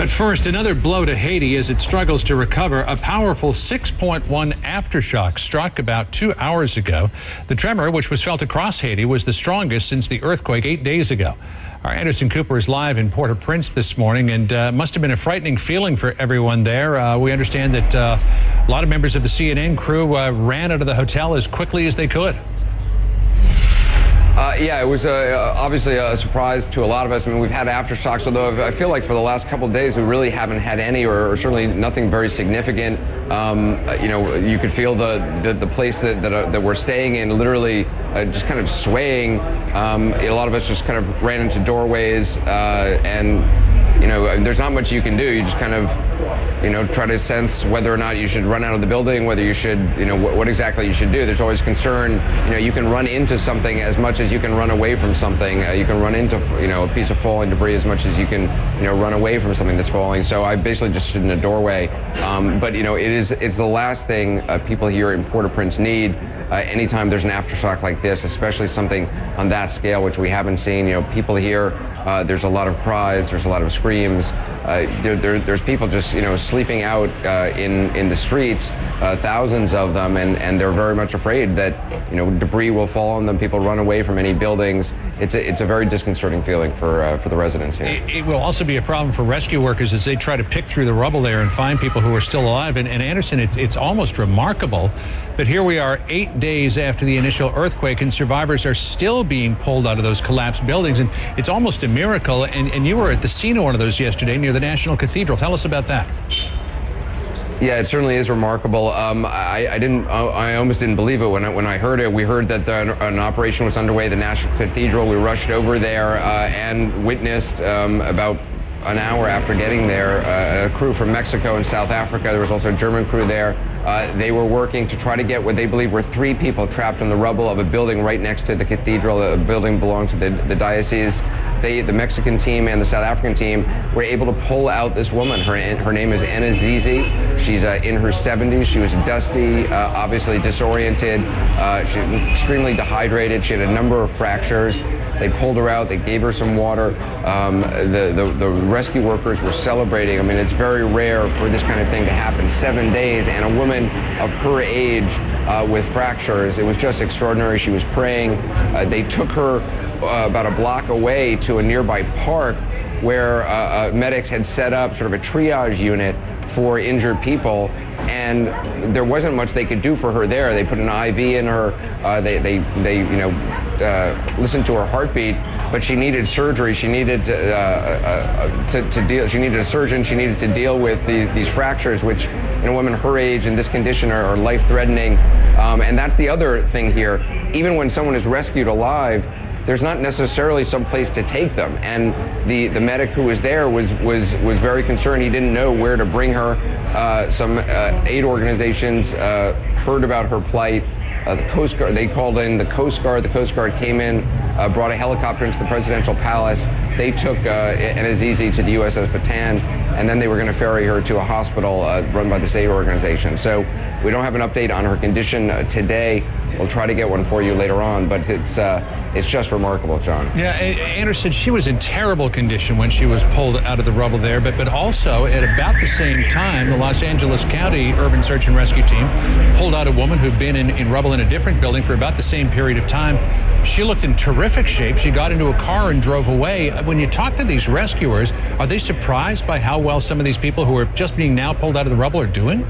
But first, another blow to Haiti as it struggles to recover. A powerful 6.1 aftershock struck about 2 hours ago. The tremor, which was felt across Haiti, was the strongest since the earthquake 8 days ago. Our Anderson Cooper is live in Port-au-Prince this morning, and must have been a frightening feeling for everyone there. We understand that a lot of members of the CNN crew ran out of the hotel as quickly as they could. Yeah, it was obviously a surprise to a lot of us. I mean, we've had aftershocks, although I feel like for the last couple of days we really haven't had any, or certainly nothing very significant. You know, you could feel the place that we're staying in literally just kind of swaying. A lot of us just kind of ran into doorways, and you know, there's not much you can do. You just kind of, you know, try to sense whether or not you should run out of the building, whether you should, you know, what exactly you should do. There's always concern. You know, you can run into something as much as you can run away from something. You can run into, you know, a piece of falling debris as much as you can, you know, run away from something that's falling. So I basically just stood in a doorway. But you know, it's the last thing people here in Port-au-Prince need. Anytime there's an aftershock like this, especially something on that scale, which we haven't seen. You know, people here, there's a lot of cries, there's a lot of screams. There's people just, you know, sleeping out in the streets, thousands of them, and they're very much afraid that, you know, debris will fall on them. People run away from any buildings. It's a very disconcerting feeling for the residents here. It will also be a problem for rescue workers as they try to pick through the rubble there and find people who are still alive. And Anderson, it's almost remarkable. But here we are 8 days after the initial earthquake, and survivors are still being pulled out of those collapsed buildings. And it's almost a miracle. And you were at the scene of one of those yesterday near the National Cathedral. Tell us about that. Yeah, it certainly is remarkable. I almost didn't believe it when I heard it. We heard that an operation was underway at the National Cathedral. We rushed over there and witnessed about an hour after getting there, a crew from Mexico and South Africa. There was also a German crew there. They were working to try to get what they believe were 3 people trapped in the rubble of a building right next to the cathedral. A building belonged to the diocese. The Mexican team and the South African team were able to pull out this woman. Her name is Zizi. She's in her 70s. She was dusty, obviously disoriented. She was extremely dehydrated. She had a number of fractures. They pulled her out. They gave her some water. The rescue workers were celebrating. I mean, it's very rare for this kind of thing to happen. 7 days, and a woman of her age with fractures. It was just extraordinary. She was praying. They took her about a block away to a nearby park where medics had set up sort of a triage unit for injured people, and there wasn't much they could do for her there. They put an IV in her. They you know, listened to her heartbeat, but she needed surgery. She needed to deal. She needed a surgeon. She needed to deal with these fractures, which in a woman her age in this condition are life-threatening. And that's the other thing here. Even when someone is rescued alive, there's not necessarily some place to take them, and the medic who was there was very concerned. He didn't know where to bring her. Some aid organizations heard about her plight. The Coast Guard, they called in the Coast Guard. The Coast Guard came in, brought a helicopter into the presidential palace. They took Zizi to the USS Bataan, and then they were going to ferry her to a hospital run by this aid organization. So we don't have an update on her condition today. We'll try to get one for you later on, but it's just remarkable, John. Yeah, Anderson, she was in terrible condition when she was pulled out of the rubble there, but also at about the same time, the Los Angeles County Urban Search and Rescue Team pulled out a woman who'd been in rubble in a different building for about the same period of time. She looked in terrific shape. She got into a car and drove away. When you talk to these rescuers, are they surprised by how well some of these people who are just being now pulled out of the rubble are doing?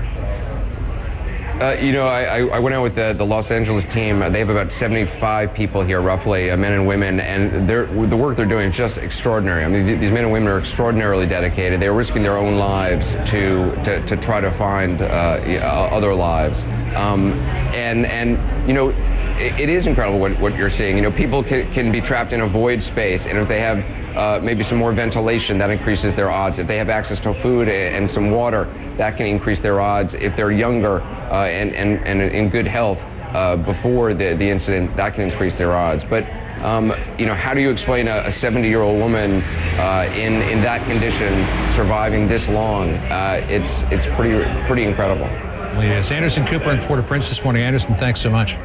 You know, I went out with the Los Angeles team. They have about 75 people here, roughly, men and women, and the work they're doing is just extraordinary. I mean, these men and women are extraordinarily dedicated. They're risking their own lives to try to find other lives. And you know, it is incredible what you're seeing. You know, people can be trapped in a void space, and if they have maybe some more ventilation, that increases their odds. If they have access to food and some water, that can increase their odds. If they're younger and in good health before the incident, that can increase their odds. But you know, how do you explain a 70-year-old woman in that condition surviving this long? It's pretty incredible. Well, yes, Anderson Cooper in Port-au-Prince this morning. Anderson, thanks so much.